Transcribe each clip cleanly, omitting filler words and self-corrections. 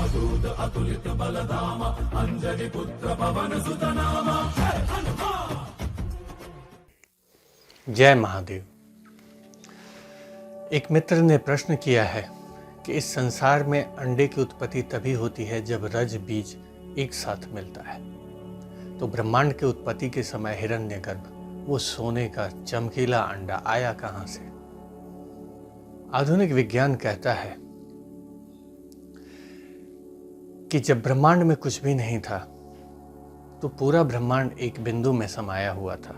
रामदूत अतुलित बलधामा अंजनी पुत्र पवन सुत नामा। जय हनुमान। जय महादेव। एक मित्र ने प्रश्न किया है कि इस संसार में अंडे की उत्पत्ति तभी होती है जब रज बीज एक साथ मिलता है, तो ब्रह्मांड के उत्पत्ति के समय हिरण्यगर्भ वो सोने का चमकीला अंडा आया कहां से? आधुनिक विज्ञान कहता है कि जब ब्रह्मांड में कुछ भी नहीं था तो पूरा ब्रह्मांड एक बिंदु में समाया हुआ था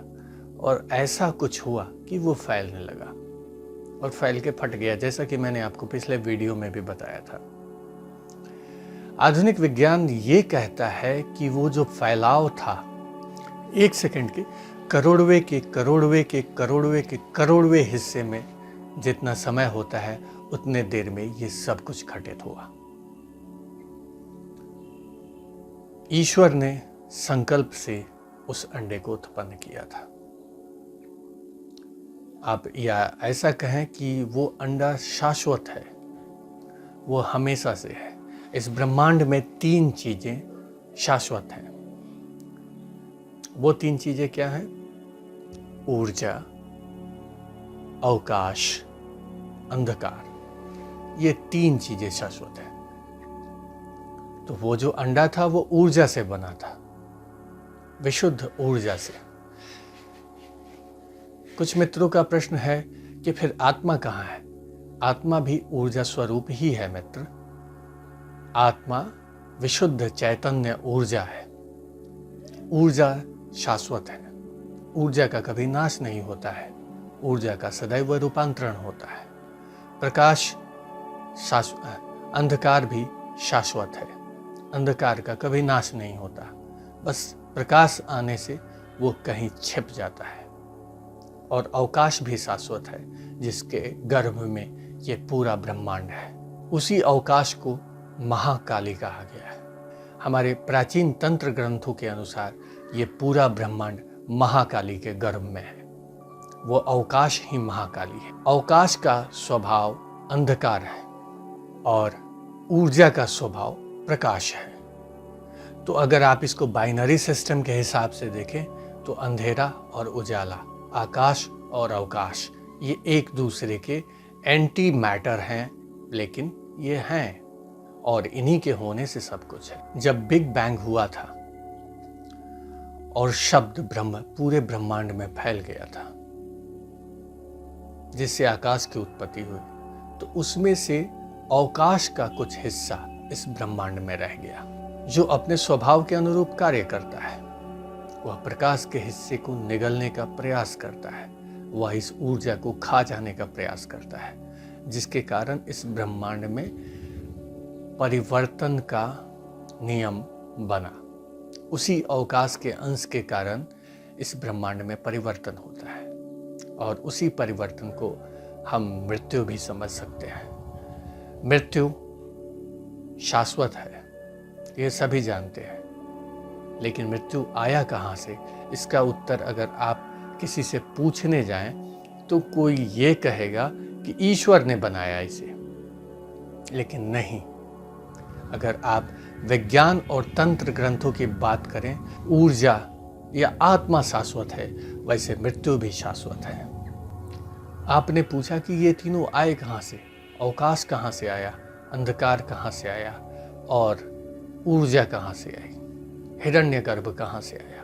और ऐसा कुछ हुआ कि वो फैलने लगा और फैल के फट गया, जैसा कि मैंने आपको पिछले वीडियो में भी बताया था। आधुनिक विज्ञान ये कहता है कि वो जो फैलाव था, एक सेकंड के करोड़वे के करोड़वे के करोड़वे के करोड़वे हिस्से में जितना समय होता है उतने देर में ये सब कुछ घटित हुआ। ईश्वर ने संकल्प से उस अंडे को उत्पन्न किया था। आप या ऐसा कहें कि वो अंडा शाश्वत है, वो हमेशा से है। इस ब्रह्मांड में 3 चीजें शाश्वत हैं। वो 3 चीजें क्या हैं? ऊर्जा, अवकाश, अंधकार। ये 3 चीजें शाश्वत हैं। तो वो जो अंडा था वो ऊर्जा से बना था, विशुद्ध ऊर्जा से। कुछ मित्रों का प्रश्न है कि फिर आत्मा कहाँ है? आत्मा भी ऊर्जा स्वरूप ही है मित्र। आत्मा विशुद्ध चैतन्य ऊर्जा है। ऊर्जा शाश्वत है। ऊर्जा का कभी नाश नहीं होता है। ऊर्जा का सदैव रूपांतरण होता है। प्रकाश अंधकार भी शाश्वत है। अंधकार का कभी नाश नहीं होता, बस प्रकाश आने से वो कहीं छिप जाता है। और अवकाश भी शाश्वत है, जिसके गर्भ में ये पूरा ब्रह्मांड है। उसी अवकाश को महाकाली कहा गया है। हमारे प्राचीन तंत्र ग्रंथों के अनुसार ये पूरा ब्रह्मांड महाकाली के गर्भ में है। वो अवकाश ही महाकाली है। अवकाश का स्वभाव अंधकार है और ऊर्जा का स्वभाव प्रकाश है। तो अगर आप इसको बाइनरी सिस्टम के हिसाब से देखें तो अंधेरा और उजाला, आकाश और अवकाश, ये एक दूसरे के एंटी मैटर हैं, लेकिन ये हैं और इन्हीं के होने से सब कुछ है। जब बिग बैंग हुआ था और शब्द ब्रह्म पूरे ब्रह्मांड में फैल गया था, जिससे आकाश की उत्पत्ति हुई, तो उसमें से अवकाश का कुछ हिस्सा इस ब्रह्मांड में रह गया, जो अपने स्वभाव के अनुरूप कार्य करता है। वह प्रकाश के हिस्से को निगलने का प्रयास करता है। वह इस ऊर्जा को खा जाने का प्रयास करता है, जिसके कारण इस ब्रह्मांड में परिवर्तन का नियम बना। उसी अवकाश के अंश के कारण इस ब्रह्मांड में परिवर्तन होता है और उसी परिवर्तन को हम मृत्यु भी समझ सकते हैं। मृत्यु शाश्वत है, ये सभी जानते हैं, लेकिन मृत्यु आया कहाँ से? इसका उत्तर अगर आप किसी से पूछने जाएं तो कोई ये कहेगा कि ईश्वर ने बनाया इसे, लेकिन नहीं। अगर आप विज्ञान और तंत्र ग्रंथों की बात करें, ऊर्जा या आत्मा शाश्वत है, वैसे मृत्यु भी शाश्वत है। आपने पूछा कि ये तीनों आए कहाँ से? अवकाश कहाँ से आया? अंधकार कहाँ से आया? और ऊर्जा कहाँ से आई? हिरण्यगर्भ कहाँ से आया?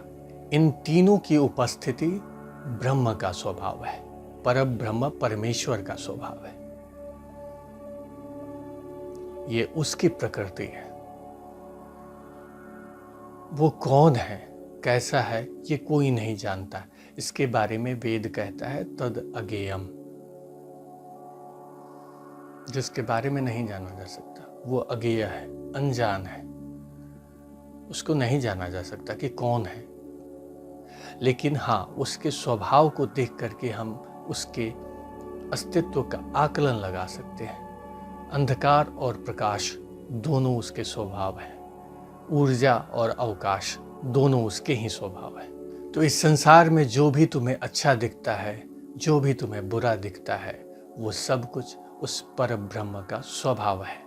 इन तीनों की उपस्थिति ब्रह्म का स्वभाव है। परब्रह्म परमेश्वर का स्वभाव है। ये उसकी प्रकृति है। वो कौन है, कैसा है, ये कोई नहीं जानता। इसके बारे में वेद कहता है तद अज्ञेयम, जिसके बारे में नहीं जाना जा सकता वो अज्ञेय है, अनजान है। उसको नहीं जाना जा सकता कि कौन है, लेकिन हाँ, उसके स्वभाव को देख करके हम उसके अस्तित्व का आकलन लगा सकते हैं। अंधकार और प्रकाश दोनों उसके स्वभाव हैं। ऊर्जा और अवकाश दोनों उसके ही स्वभाव है। तो इस संसार में जो भी तुम्हें अच्छा दिखता है, जो भी तुम्हें बुरा दिखता है, वो सब कुछ उस पर ब्रह्म का स्वभाव है।